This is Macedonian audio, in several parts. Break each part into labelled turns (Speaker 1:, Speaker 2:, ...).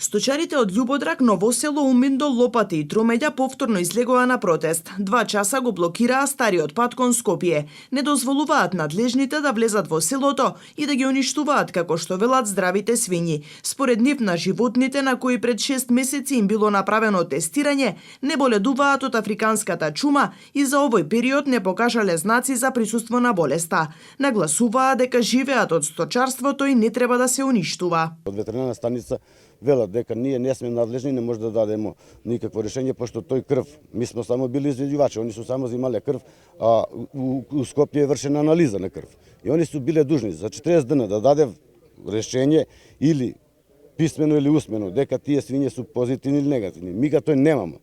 Speaker 1: Сточарите од Љубодрак, Новосело, Уминдо, Лопати и Тромеѓа повторно излегоа на протест. 2 часа го блокираа стариот пат кон Скопје. Не дозволуваат надлежните да влезат во селото и да ги уништуваат, како што велат здравите свињи. Според нив на животните на кои пред 6 месеци им било направено тестирање, не боледуваат од африканската чума и за овој период не покажале знаци за присуство на болеста. Нагласуваа дека живеат од сточарството и не треба да се уништува.
Speaker 2: Од ветеринарна станица велат дека ние не сме надлежни, не може да дадеме никакво решение, пошто тој крв, ми сме само били изведувачи, они су само взимале крв, а у Скопје е вршена анализа на крв. И они су биле дужни за 40 дена да даде решение или писмено или усмено дека тие свиња су позитивни или негативни. Мига тој немамо.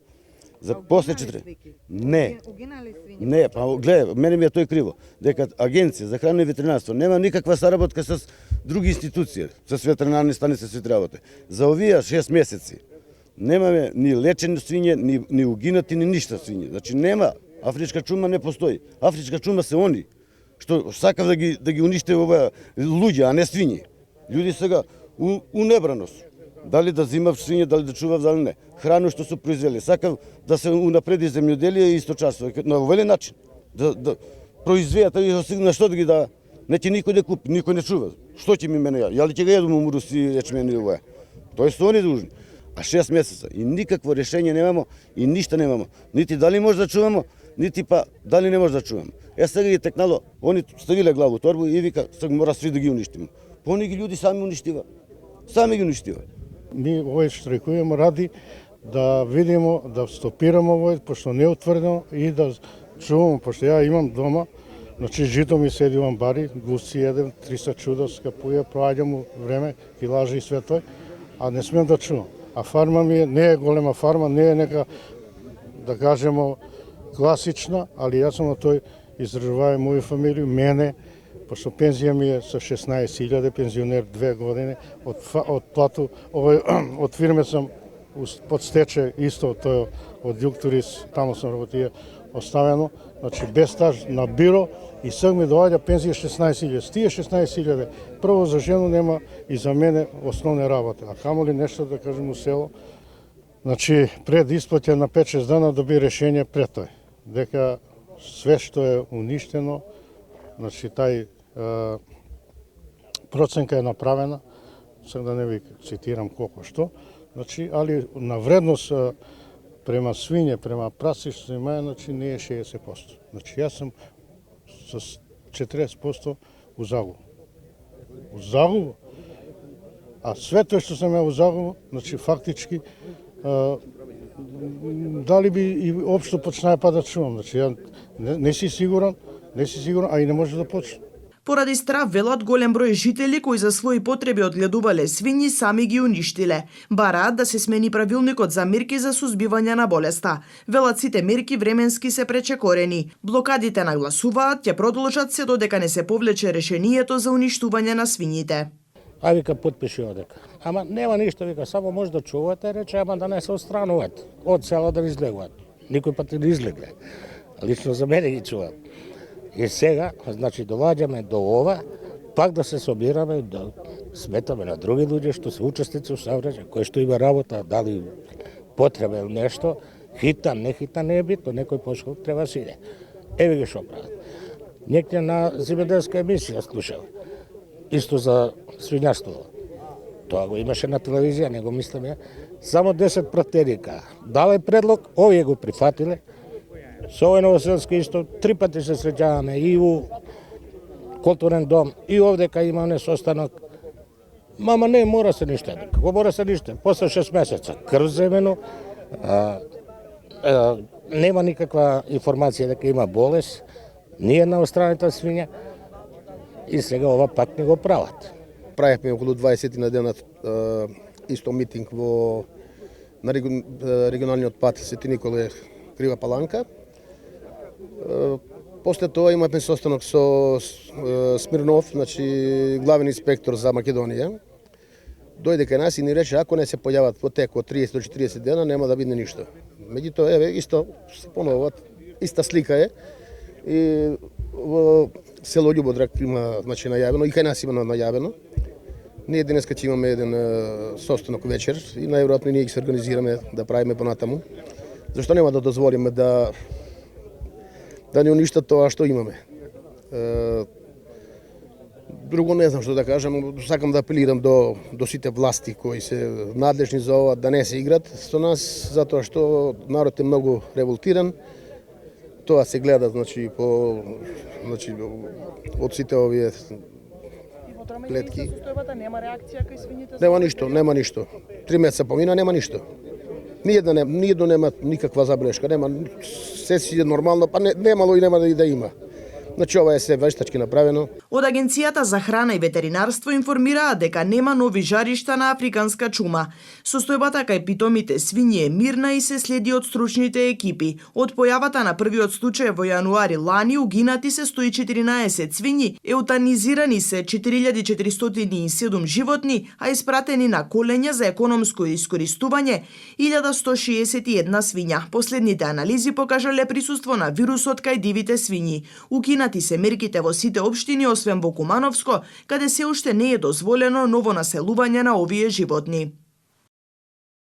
Speaker 2: За после 4 Не, па гледа, мене ми е тој криво, дека Агенција за храна и ветеринарство нема никаква соработка с други институции, с ветеринарни станици се работи. За овие 6 месеци немаме ни лечени свиње, ни угинати, ни ништа свиње. Значи нема, афричка чума не постои. Афричка чума се они што сакав да ги униште оваа луѓе, а не свињи. Луѓе сега у небраност. Дали да зимав свиње, дали да чував, дали не. Храну што су произвели. Сакав да се унапреди земјоделие и сточарство. На овој начин. Да произвеат, на што да ги да... Не ќе никој да купи, никој не чува. Што ќе ми мене ја? Ја ли ќе ga јадам умурус и ечмени ова? Тој се они должни. А 6 месеца и никакво решение немамо и ништа немамо. Нити дали може да чувамо, нити па дали не може да чувамо. Сега ги текнало, они ставиле главу торбу и вика, сега мора сви да ги уништиме. Па они ги луѓе сами уништива. Сами ги уништива.
Speaker 3: Ние овој штрajkujemo ради да видимо, да стопираме овој, пошто не е утврдено и да чуваме, пошто ја имам дома, значи жито ми седи у амбари, гусци едем, 300 чуда скапуја, проаѓам време, килажи и све тој, а не смем да чувам. А фарма ми не е голема фарма, не е нека, да кажемо, класична, али јас сум на тој издржувајам моја фамилија, мене, пошто пензија ми е со 16.000, пензионер 2 години, од плату, од фирме сам под стече исто, тој од Југтурис, тамо сам работија оставено, значи без стаж на биро и сега ми доаѓа пензија 16.000. С тие 16.000, прво за жена нема и за мене основна работа, а камоли нешто да кажем у село, значи пред исплаќа на 5-6 дана доби решение пред тој, дека све што е уништено, значи тај проценка е направена, сега да не ви цитирам колко што, значи, али на вредност према свиње, према праси што има, значи не е 60%. Значи јас сум с 40% у загуба. У загуба? А све тоа што сам ја у загуба, значи фактички дали би и општо почнае па да чувам, значи ја не си сигурен, а и не може да почне.
Speaker 1: Поради страв, велат, голем број жители кои за своји потреби одгледувале свињи сами ги уништиле. Бараат да се смени правилникот за мерки за сузбивање на болеста. Велат, сите мерки временски се пречекорени. Блокадите нагласуваат ќе продолжат се додека не се повлече решението за уништување на свињите.
Speaker 4: А вика потпиши одека. Ама нема ништо, вика, само може да чувате, рече, ама да не се отстрануват. Од село да не излегуват. Никој пат не излегле. Лично за мене ги чувам. И сега, значи, доваѓаме до ова, пак да се собираме, да сметаме на други луѓе што се учесници у сообраќај, кои што има работа, дали потреба нешто, хитан, не хитан, не е битно, некој пошол треба да си иде. Еве ги што прават. Некој на земјоделска емисија слушав, исто за свињарство. Тоа го имаше на телевизија, не го мислиме. Само 10 пратеника. Дале предлог, овие го прифатиле. Со овој Новоселски исто 3 пати се среќаваме и у културен дом, и овдека имаме состанок. Мама не мора се ништо. Како мора се ништо? После 6 месеца крв земено, нема никаква информација дека има болест, ние на остраната свиња и сега ова пак не го прават.
Speaker 5: Правихме околу 20 на денат исто митинг на регионалниот пат Свети Николе Крива Паланка. После тоа имавме состанок со Смирнов, значи главен инспектор за Македонија. Дојде кај нас и ни рече, ако не се појават во тек од 30 до 40 дена, нема да биде ништо. Меѓутоа, еве, исто се поноват, иста слика е. И во село Љубодрак има, значи, најавено, и кај нас има најавено. Ние денеска ќе имаме еден состанок вечер и најверојатно ние ќе се организираме да правиме понатаму. Зашто нема да дозволиме да не уништат тоа што имаме. Друго не знам што да кажам, сакам да апелирам до сите власти кои се надлежни за ова да не се играт со нас, затоа што народ е многу револтиран. Тоа се гледа од сите овие плетки.
Speaker 1: Нема реакција кај свињите?
Speaker 5: Нема ништо. 3 месеца помина, нема ништо. Ниедно нема никаква забелешка, нема, се си е нормално, па немало и нема да има. Значи ова е се вештачки направено.
Speaker 1: Од Агенцијата за храна и ветеринарство информираат дека нема нови жаришта на африканска чума. Состојбата кај питомите свињи е мирна и се следи од стручните екипи. Од појавата на првиот случај во јануари лани угинати се 114 свињи, еутанизирани се 4407 животни, а испратени на колење за економско искористување 1161 свиња. Последните анализи покажале присуство на вирусот кај дивите свињи. Укинати се мерките во сите општини освен во Кумановско, каде се уште не е дозволено ново населување на овие животни.